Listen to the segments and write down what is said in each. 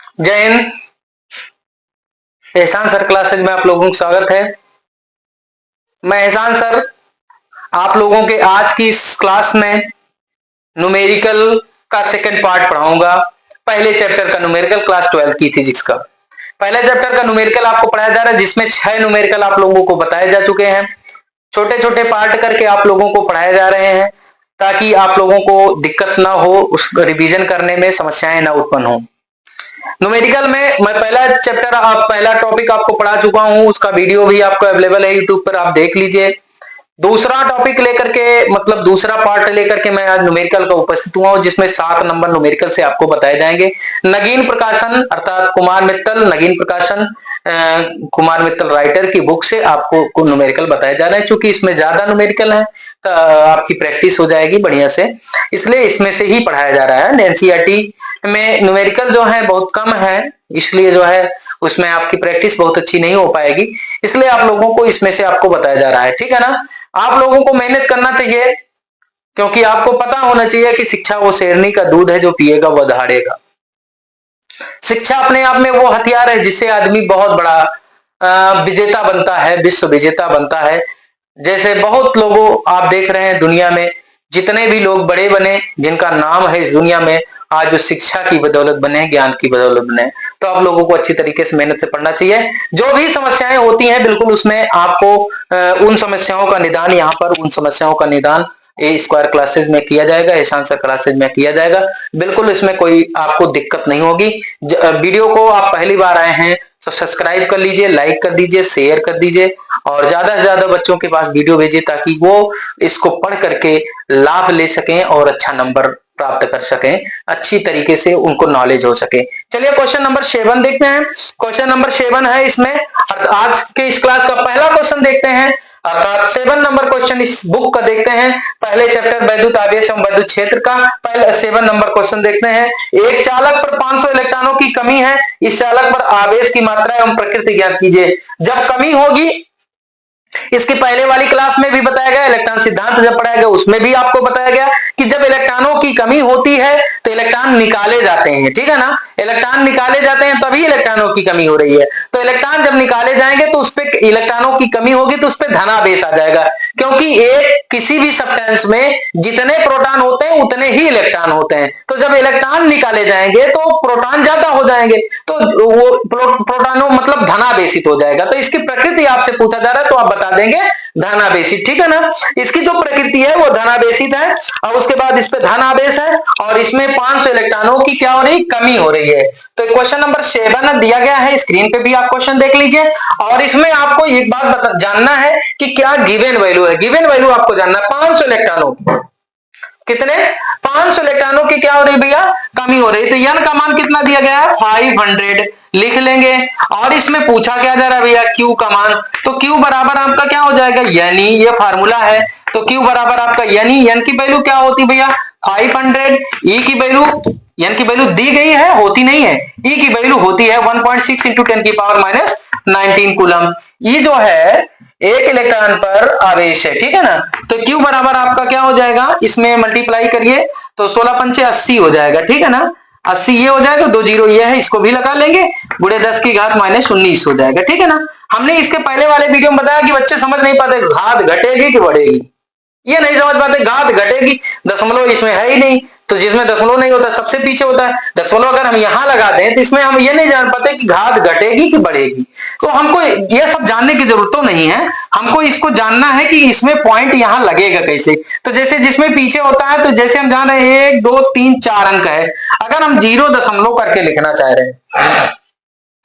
जय हिंद। एहसान sir classes में आप लोगों का स्वागत है। मैं एहसान सर आप लोगों के आज की इस क्लास में न्यूमेरिकल का सेकंड पार्ट पढ़ाऊंगा। पहले चैप्टर का न्यूमेरिकल क्लास 12 की फिजिक्स का पहले चैप्टर का न्यूमेरिकल आपको पढ़ाया जा रहा है, जिसमें 6 न्यूमेरिकल आप लोगों को बताए जा चुके हैं। छोटे छोटे पार्ट करके आप लोगों को पढ़ाए जा रहे हैं ताकि आप लोगों को दिक्कत ना हो, उस रिवीजन करने में समस्याएं ना उत्पन्न हो। न्यूमेरिकल में मैं पहला टॉपिक आपको पढ़ा चुका हूं, उसका वीडियो भी आपको अवेलेबल है यूट्यूब पर, आप देख लीजिए। दूसरा टॉपिक लेकर के मतलब दूसरा पार्ट लेकर के मैं आज न्यूमेरिकल का उपस्थित हुआ हूं, जिसमें 7 नंबर न्यूमेरिकल से आपको बताए जाएंगे। नगीन प्रकाशन अर्थात कुमार मित्तल नगीन प्रकाशन कुमार मित्तल राइटर की बुक से आपको न्यूमेरिकल बताए जा रहे हैं। चूंकि इसमें ज्यादा न्यूमेरिकल है तो आपकी प्रैक्टिस हो जाएगी बढ़िया से, इसलिए इसमें से ही पढ़ाया जा रहा है। एनसीईआरटी में न्यूमेरिकल जो है बहुत कम है, इसलिए जो है उसमें आपकी प्रैक्टिस बहुत अच्छी नहीं हो पाएगी, इसलिए आप लोगों को इसमें से आपको बताया जा रहा है। ठीक है ना, आप लोगों को मेहनत करना चाहिए, क्योंकि आपको पता होना चाहिए कि शिक्षा वो शेरनी का दूध है, जो पिएगा वह दहाड़ेगा। शिक्षा अपने आप में वो हथियार है जिससे आदमी बहुत बड़ा विजेता बनता है, विश्व विजेता बनता है। जैसे बहुत लोगों आप देख रहे हैं दुनिया में, जितने भी लोग बड़े बने जिनका नाम है इस दुनिया में, आज उस शिक्षा की बदौलत बने, ज्ञान की बदौलत बने। तो आप लोगों को अच्छी तरीके से मेहनत से पढ़ना चाहिए। जो भी समस्याएं होती हैं बिल्कुल उसमें आपको उन समस्याओं का निदान यहाँ पर उन समस्याओं का निदान ए स्क्वायर क्लासेज में किया जाएगा, एहसान सर क्लासेज में किया जाएगा। बिल्कुल इसमें कोई आपको दिक्कत नहीं होगी। वीडियो को आप पहली बार आए हैं तो सब्सक्राइब कर लीजिए, लाइक कर दीजिए, शेयर कर दीजिए और ज्यादा से ज्यादा बच्चों के पास वीडियो भेजिए ताकि वो इसको पढ़ करके लाभ ले सकें और अच्छा नंबर प्राप्त कर सकें, अच्छी तरीके से उनको नॉलेज हो सके। चलिए क्वेश्चन नंबर 7 देखते हैं। क्वेश्चन नंबर 7 है इसमें, आज के इस क्लास का पहला क्वेश्चन देखते हैं। अर्थात 7 नंबर क्वेश्चन इस बुक का देखते हैं। पहले चैप्टर वैद्युत आवेश एवं वैद्युत क्षेत्र का पहले 7 नंबर क्वेश्चन देखते हैं। एक चालक पर 500 इलेक्ट्रॉनों की कमी है, इस चालक पर आवेश की मात्रा एवं प्रकृति ज्ञात कीजिए। जब कमी होगी, इसकी पहले वाली क्लास में भी बताया गया, इलेक्ट्रॉन सिद्धांत जब पढ़ाया गया उसमें भी आपको बताया गया कि जब इलेक्ट्रॉनों की कमी होती है तो इलेक्ट्रॉन निकाले जाते हैं। ठीक है ना, इलेक्ट्रॉन निकाले जाते हैं तभी इलेक्ट्रॉनों की कमी हो रही है। तो इलेक्ट्रॉन जब निकाले जाएंगे तो उस पर इलेक्ट्रॉनों की कमी होगी तो उस पर धनावेश आ जाएगा, क्योंकि एक किसी भी सब्सटेंस में जितने प्रोटॉन होते हैं उतने ही इलेक्ट्रॉन होते हैं। तो जब इलेक्ट्रॉन निकाले जाएंगे तो प्रोटॉन ज्यादा हो जाएंगे, तो वो प्रोटॉनों मतलब धनावेशित हो जाएगा। तो इसकी प्रकृति आपसे पूछा जा रहा है तो आप बता देंगे धनावेशित। ठीक है ना, इसकी जो प्रकृति है वो धनावेशित है और उसके बाद इस पे धनावेश है और इसमें 500 इलेक्ट्रॉनों की क्या हो रही, कमी हो रही है। तो क्वेश्चन नंबर 7 दिया गया है, स्क्रीन पे भी आप क्वेश्चन देख लीजिए और इसमें आपको एक बात जानना है कि क्या गिवन वैल्यू है। गिवन वैल्यू आपको जानना है 500 इलेक्ट्रॉनों की, कितने 500 इलेक्ट्रॉनों की क्या हो रही भैया, कमी हो रही। तो n का मान कितना दिया गया है 500 लिख लेंगे और इसमें पूछा क्या जा रहा है भैया q का मान, तो q बराबर आपका क्या हो जाएगा यानी, ये फार्मूला है तो q बराबर आपका यानी n की वैल्यू क्या होती भैया 500, e की वैल्यू n की वैल्यू दी गई है, होती नहीं है, e की वैल्यू होती है 1.6 इंटू 10 की पावर माइनस 19 कूलम। ये जो है एक इलेक्ट्रॉन पर आवेश है। ठीक है ना, तो Q बराबर आपका क्या हो जाएगा, इसमें मल्टीप्लाई करिए तो 16 पंचे 80 हो जाएगा। ठीक है ना, 80 ये हो जाएगा, 2 जीरो ये है, इसको भी लगा लेंगे, बुढ़े 10 की घात माइनस 19 हो जाएगा। ठीक है ना, हमने इसके पहले वाले वीडियो में बताया कि बच्चे समझ नहीं पाते घात घटेगी कि बढ़ेगी, ये नहीं समझ पाते, घात घटेगी, दशमलव इसमें है ही नहीं, तो जिसमें दशमलव नहीं होता सबसे पीछे होता है। दशमलव अगर हम यहां लगा दें तो इसमें हम ये नहीं जान पाते कि घात घटेगी कि बढ़ेगी। तो हमको ये सब जानने की जरूरत तो नहीं है, हमको इसको जानना है कि इसमें पॉइंट यहां लगेगा कैसे। तो जैसे जिसमें पीछे होता है, तो जैसे हम जान रहे हैं 1 2 3 4 अंक है, अगर हम 0 दशमलव करके लिखना चाह रहे हैं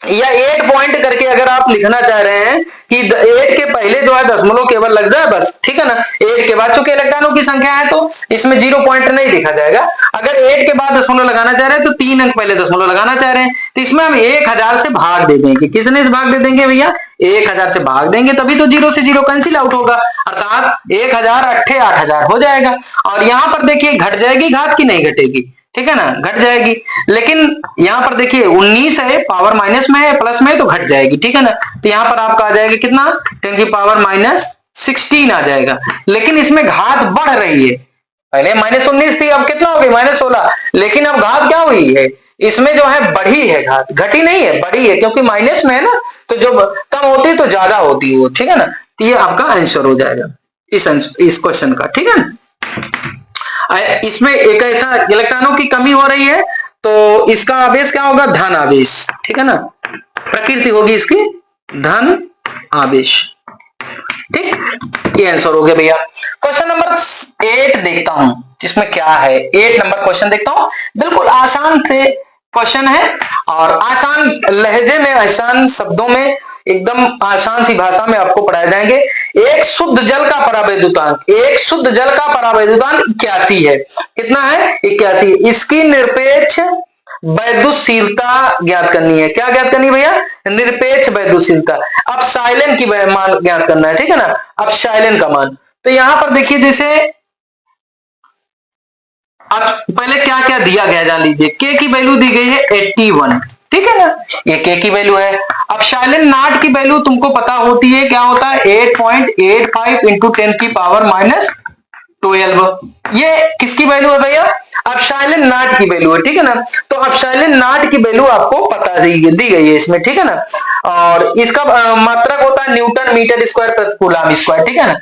या 8 पॉइंट करके अगर आप लिखना चाह रहे हैं कि 8 के पहले जो है दशमलव केवल लग जाए बस। ठीक है ना, 8 के बाद चूंकि इलेक्ट्रॉनों की संख्या है तो इसमें 0 पॉइंट नहीं लिखा जाएगा। अगर 8 के बाद दशमलव लगाना चाह रहे हैं तो 3 अंक पहले दशमलव लगाना चाह रहे हैं, तो इसमें हम 1000 से भाग दे देंगे। किसने से भाग दे देंगे भैया, 1000 से भाग देंगे, तभी तो 0 से 0 कैंसिल आउट होगा, अर्थात 1000 अट्ठे 8000 हो जाएगा। और यहां पर देखिए घट जाएगी घात की नहीं घटेगी, ठीक है ना, घट जाएगी। लेकिन यहां पर देखिए 19 है, पावर माइनस में है, प्लस में है तो घट जाएगी। ठीक है ना, तो यहां पर आपका आ जाएगा कितना 10 की पावर माइनस 16 आ जाएगा। लेकिन इसमें घात बढ़ रही है, पहले माइनस 19 थी, अब कितना हो गई माइनस 16, लेकिन अब घात क्या हुई है इसमें जो है बढ़ी है घात, घटी नहीं है, बढ़ी है, क्योंकि माइनस में है ना, तो जो कम होती है तो ज्यादा होती है वो, ठीक है ना। तो ये आपका आंसर हो जाएगा इस क्वेश्चन का, ठीक है ना। इसमें एक ऐसा इलेक्ट्रॉनों की कमी हो रही है, तो इसका आवेश क्या होगा, धन आवेश, ठीक है ना, प्रकृति होगी इसकी धन आवेश, ठीक। ये आंसर हो गया भैया। क्वेश्चन नंबर 8 देखता हूं, इसमें क्या है। 8 नंबर क्वेश्चन देखता हूं, बिल्कुल आसान से क्वेश्चन है और आसान लहजे में, आसान शब्दों में, एकदम आसान सी भाषा में आपको पढ़ाए जाएंगे। एक शुद्ध जल का परावैद्युतांक, एक शुद्ध जल का परावैद्युतांक 81 है। कितना है, 81। इसकी निरपेक्ष वैद्युतशीलता ज्ञात करनी है। क्या ज्ञात करनी है भैया, निरपेक्ष वैद्युतशीलता। अब साइलेन की मान ज्ञात करना है, ठीक है ना। अब साइलेन का मान, तो यहां पर देखिए, जैसे अब पहले क्या क्या दिया गया जान लीजिए। के की वैल्यू दी गई है 81, ठीक है ना, ये के की वैल्यू है। अब साइलेन नाट की वैल्यू तुमको पता होती है, क्या होता है 8.85 इंटू 10 की पावर माइनस 12। ये किसकी वैल्यू है भैया, अपसाइलिन नाट की वैल्यू है, ठीक है ना। तो अपसाइलिन नाट की वैल्यू आपको पता दी गई है इसमें, ठीक है ना। और इसका मात्रक होता है न्यूटन मीटर स्क्वायर प्रति कूलम स्क्वायर, ठीक है ना,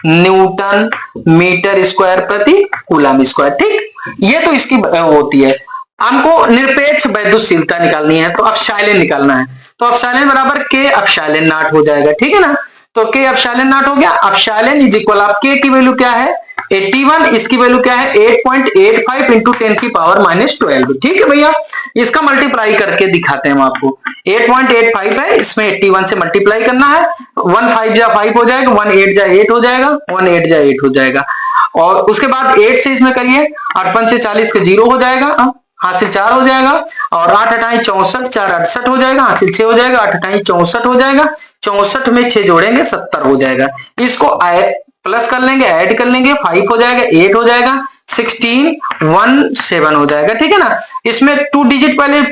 न्यूटन मीटर स्क्वायर प्रति कूलम स्क्वायर, ठीक। ये तो इसकी होती है। हमको निरपेक्ष वैद्युतशीलता निकालनी है, तो अपसाइलिन निकालना है, तो अपसाइलिन बराबर के अपसाइलिन नाट हो जाएगा, ठीक है ना। तो के अपसाइलिन नाट हो गया। अपसाइलिन इज इक्वल, आप के की वैल्यू क्या है 81, इसकी वैल्यू क्या है 8.85 इंटू 10 की पावर माइनस 12, ठीक है भैया। इसका मल्टीप्लाई करके दिखाते हैं हम आपको। 8.85 है, इसमें 81 से मल्टीप्लाई करना है, 1 5 जा 5 हो जाएगा, 1 8 जा 8 हो जाएगा, 1 8 जा 8 हो जाएगा। और उसके बाद 8 से इसमें करिए, 8 5 से 40 का 0 हो जाएगा, हासिल 4 हो जाएगा, और 8 अठाई 64, 4 68 हो जाएगा, हासिल 6 हो जाएगा, 8 अठाई 64 हो जाएगा, 64 में 6 जोड़ेंगे 70 हो जाएगा। इसको प्लस कर लेंगे, ऐड कर लेंगे, 5 हो जाएगा, 8 हो जाएगा, 16 17 हो जाएगा, ठीक है ना। इसमें 2 डिजिट पहले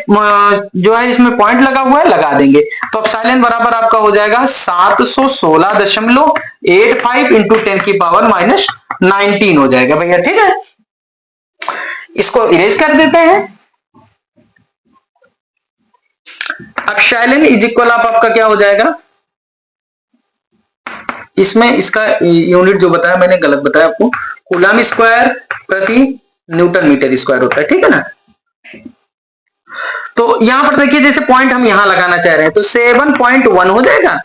जो है इसमें पॉइंट लगा हुआ है, लगा देंगे, तो अब साइलेंट बराबर आपका हो जाएगा 716.85 इंटू 10 की पावर माइनस 19 हो जाएगा भैया, ठीक है। इसको इरेज कर देते हैं। अब साइलेंट इज इक्वल आपका क्या हो जाएगा, इसमें इसका यूनिट जो बताया मैंने गलत बताया आपको, कूलम स्क्वायर प्रति न्यूटन मीटर स्क्वायर होता है, ठीक है ना। तो यहां पर देखिए, जैसे पॉइंट हम यहां लगाना चाह रहे हैं, तो 7.1 हो जाएगा,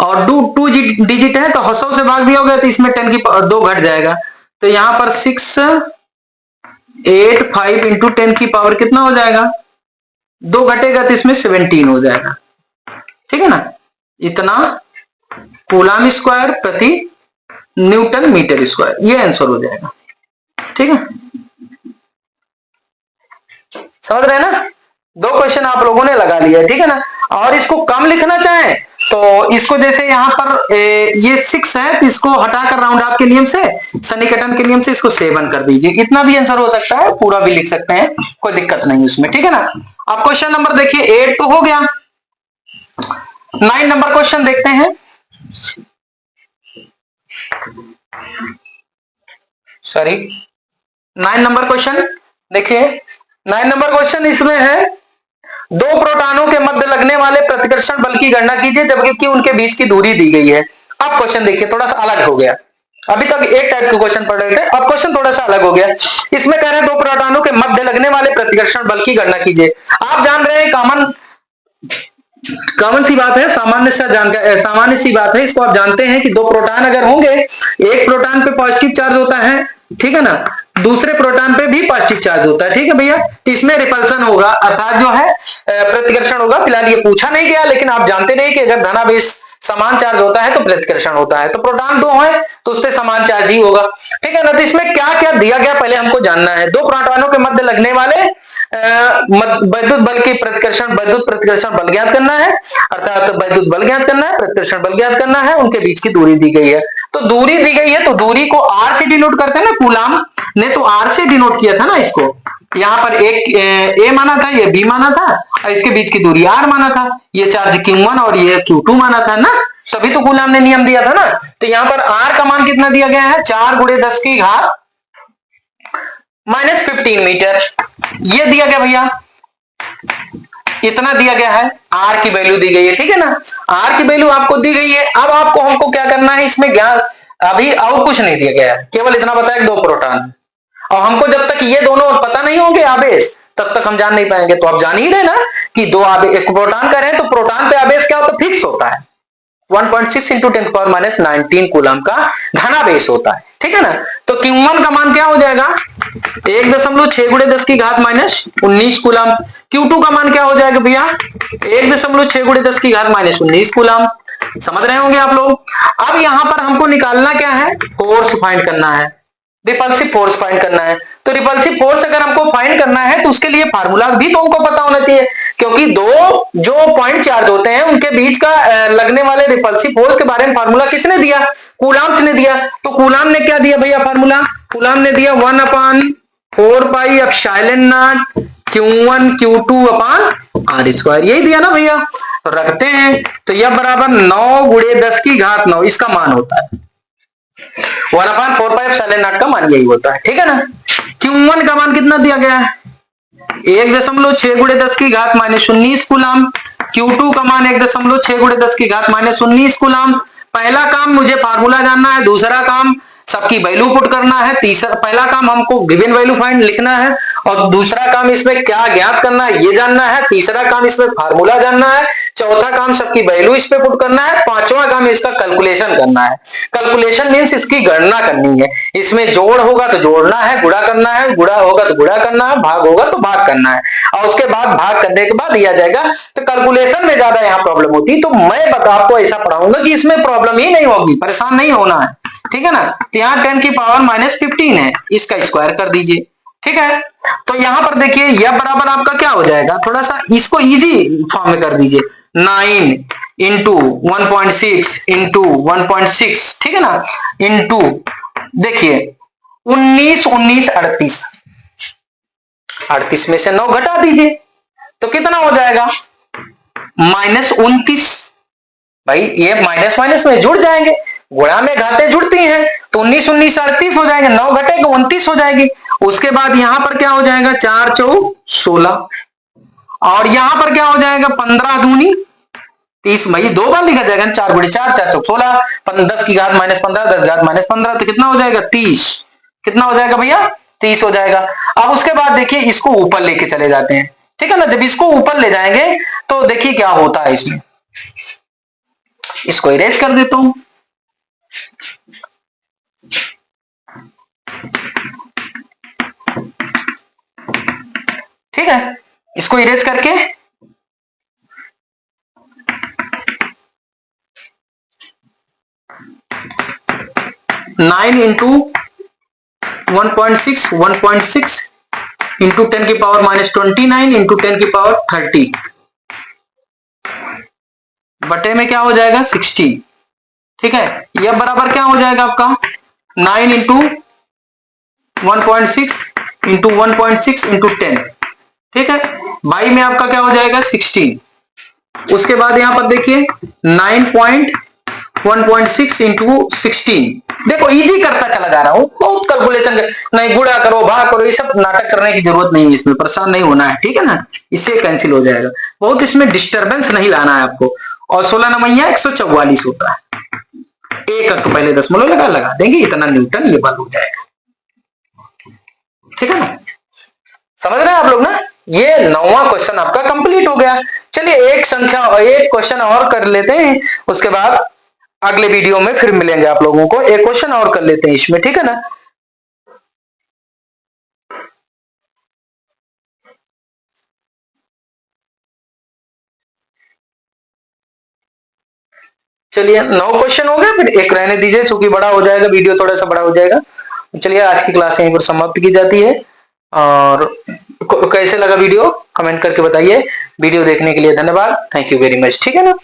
और 2 डिजिट है तो 100 से भाग दिया होगा, तो इसमें 10 की 2 घट जाएगा, तो यहां पर 685 इंटू 10 की पावर कितना हो जाएगा, 2 घटेगा तो इसमें 17 हो जाएगा, ठीक है ना। इतना कूलम स्क्वायर प्रति न्यूटन मीटर स्क्वायर, ये आंसर हो जाएगा, ठीक है। समझ रहे हैं ना, 2 क्वेश्चन आप लोगों ने लगा लिया, ठीक है ना। और इसको कम लिखना चाहें तो इसको, जैसे यहां पर ये 6 है, तो इसको हटाकर राउंड ऑफ के नियम से, सन्निकटन के नियम से इसको 7 कर दीजिए, इतना भी आंसर हो सकता है, पूरा भी लिख सकते हैं, कोई दिक्कत नहीं उसमें, ठीक है ना। अब क्वेश्चन नंबर देखिए 8 तो हो गया। 9 नंबर क्वेश्चन देखते हैं। सॉरी, 9 नंबर क्वेश्चन देखिए। 9 नंबर क्वेश्चन इसमें है, 2 प्रोटॉनों के मध्य लगने वाले प्रतिकर्षण बल की गणना कीजिए जबकि उनके बीच की दूरी दी गई है। अब क्वेश्चन देखिए, थोड़ा सा अलग हो गया, अभी तक एक टाइप के क्वेश्चन पढ़ रहे थे, अब क्वेश्चन थोड़ा सा अलग हो गया। इसमें कह रहे हैं 2 प्रोटॉनों के मध्य लगने वाले प्रतिकर्षण बल की गणना कीजिए। आप जान रहे हैं, कॉमन सी बात है, सामान्य सी बात है, इसको आप जानते हैं कि 2 प्रोटॉन अगर होंगे, एक प्रोटॉन पे पॉजिटिव चार्ज होता है, ठीक है ना, दूसरे प्रोटॉन पे भी पॉजिटिव चार्ज होता है, ठीक है भैया। तो इसमें रिपल्सन होगा, अर्थात जो है प्रतिकर्षण होगा। फिलहाल ये पूछा नहीं गया, लेकिन आप जानते नहीं कि अगर धनावेश समान चार्ज होता है तो प्रतिकर्षण होता है, तो प्रोटॉन 2 है तो उस पर समान चार्ज ही होगा, ठीक है ना। तो इसमें क्या क्या दिया गया पहले हमको जानना है। 2 प्रोटॉनों के मध्य लगने वाले वैद्युत बल की वैद्युत प्रतिकर्षण बल ज्ञात करना है, अर्थात वैद्युत बल ज्ञात करना है, प्रतिकर्षण बल ज्ञात करना है, उनके बीच की दूरी दी गई है। तो दूरी दी गई है, तो दूरी को आर से डिनोट करते हैं ना, कूलम ने तो आर से डिनोट किया था ना इसको, यहां पर एक ए माना था, ये बी माना था, और इसके बीच की दूरी आर माना था, ये चार्ज Q1 और ये Q2 माना था ना, तभी तो कूलम ने नियम दिया था ना। तो यहां पर आर का मान कितना दिया गया है, 4 × 10 की घात -15 मीटर, ये दिया गया भैया। इतना दिया गया है, आर की वैल्यू दी गई है, ठीक है ना, आर की वैल्यू आपको दी गई है। अब आपको हमको क्या करना है इसमें ज्ञान, अभी और कुछ नहीं दिया गया है, केवल इतना बताया 2 प्रोटॉन, और हमको जब तक ये दोनों पता नहीं होंगे आवेश तब तक हम जान नहीं पाएंगे। तो आप जान ही रहे ना कि दो आवेश, एक प्रोटॉन का रहे तो प्रोटॉन पे आवेश क्या होता है, फिक्स होता है, 1.6 इंटू 10⁻19 कूलम का घनावेश होता है, ठीक है ना। तो Q1 का मान क्या हो जाएगा, 1.6 गुणे 10 की घात माइनस 19 कूलम। Q2 का मान क्या हो जाएगा भैया, 1.6 गुणे 10 की घात माइनस 19 कूलम। समझ रहे होंगे आप लोग। अब यहां पर हमको निकालना क्या है, फोर्स फाइंड करना है, रिपल्सिव फोर्स फाइंड करना है। तो रिपल्सिव फोर्स अगर हमको फाइंड करना है तो उसके लिए फार्मूला भी तो हमको पता होना चाहिए, क्योंकि दो जो पॉइंट चार्ज होते हैं उनके बीच का लगने वाले रिपल्सिव फोर्स के बारे में फार्मूला किसने दिया, कूलाम्ब ने दिया। तो कूलाम्ब ने क्या दिया भैया फार्मूला, कूलाम्ब ने दिया 1/4 pi epsilon naught Q1 Q2 upon r square, यही दिया ना भैया। तो रखते हैं, तो यह बराबर 9 गुणे 10 की घात 9 इसका मान होता है, 1/4 पाई एप्सिलॉन नॉट का मान यही होता है, ठीक है ना। Q1 का मान कितना दिया गया है, 1.6 गुणे 10 की घात माइनस 19 कूलम। Q2 का मान 1.6 गुणे 10 की घात माइनस 19 कूलम। पहला काम मुझे फार्मूला जानना है, दूसरा काम सबकी वैल्यू पुट करना है, तीसरा पहला काम हमको गिवन वैल्यू फाइंड लिखना है, और दूसरा काम इसमें क्या ज्ञात करना है ये जानना है, तीसरा काम इसमें फार्मूला जानना है, चौथा काम सबकी वैल्यू इस पे पुट करना है, पांचवा काम इसका कैलकुलेशन करना है। कैलकुलेशन मींस इसकी गणना करनी है, इसमें जोड़ होगा तो जोड़ना है, गुणा करना है, गुणा होगा तो गुणा करना है, भाग होगा तो भाग करना है, और उसके बाद भाग करने के बाद दिया जाएगा। तो कैलकुलेशन में ज्यादा यहाँ प्रॉब्लम होती है, तो मैं आपको ऐसा पढ़ाऊंगा कि इसमें प्रॉब्लम ही नहीं होगी, परेशान नहीं होना है, ठीक है ना। तो यहाँ 10 की पावर माइनस 15 है, इसका स्क्वायर कर दीजिए, ठीक है। तो यहां पर देखिए यह बराबर आपका क्या हो जाएगा, थोड़ा सा इसको इजी फॉर्म में कर दीजिए, 9 इंटू 1.6 इंटू 1.6, ठीक है ना, इंटू देखिए 19 19 38, 38 में से 9 घटा दीजिए तो कितना हो जाएगा, माइनस 29। भाई ये माइनस माइनस में जुड़ जाएंगे, गुणा में घाते जुड़ती हैं, तो 19 19 38 हो जाएंगे, 9 घटेगा 29 हो जाएगी। उसके बाद यहां पर क्या हो जाएगा, 4 4 16, और यहां पर क्या हो जाएगा, 15 दूनी 30, भाई 2 बार लिखा जाएगा, 4 गुणे 4 4 चौक 16, 10 की घात माइनस 15 10 घात माइनस 15, तो कितना हो जाएगा 30, कितना हो जाएगा भैया 30 हो जाएगा। अब उसके बाद देखिए इसको ऊपर लेके चले जाते हैं, ठीक है ना। जब इसको ऊपर ले जाएंगे तो देखिए क्या होता है इसमें, इसको इरेज कर देता हूं, ठीक है, इसको इरेज करके 9 इंटू 1.6 1.6 इंटू 10 की पावर माइनस 29 इंटू 10 की पावर 30 बटे में क्या हो जाएगा 60, ठीक है। यह बराबर क्या हो जाएगा आपका 9 इंटू 1.6 इंटू 1.6 इंटू 10, ठीक है, बाई में आपका क्या हो जाएगा 16। उसके बाद यहां पर देखिए 9.1.6 इंटू 16, देखो इजी करता चला जा रहा हूं, बहुत कैलकुलेशन नहीं, गुणा करो भाग करो, ये सब नाटक करने की जरूरत नहीं है, इसमें परेशान नहीं होना है, ठीक है ना, इससे कैंसिल हो जाएगा, बहुत इसमें डिस्टरबेंस नहीं लाना है आपको। और 16 नमैया 144 होता है, एक अंक पहले दशमलव लगा देंगे, इतना न्यूटन ये बल हो जाएगा, ठीक है ना। समझ रहे हैं आप लोग ना, ये 9वां क्वेश्चन आपका कंप्लीट हो गया। चलिए एक क्वेश्चन और कर लेते हैं, उसके बाद अगले वीडियो में फिर मिलेंगे आप लोगों को, एक क्वेश्चन और कर लेते हैं इसमें, ठीक है ना। चलिए 9 क्वेश्चन हो गए, फिर एक रहने दीजिए क्योंकि बड़ा हो जाएगा वीडियो, थोड़ा सा बड़ा हो जाएगा। चलिए आज की क्लास यहीं पर समाप्त की जाती है, और कैसे लगा वीडियो कमेंट करके बताइए। वीडियो देखने के लिए धन्यवाद, थैंक यू वेरी मच, ठीक है ना।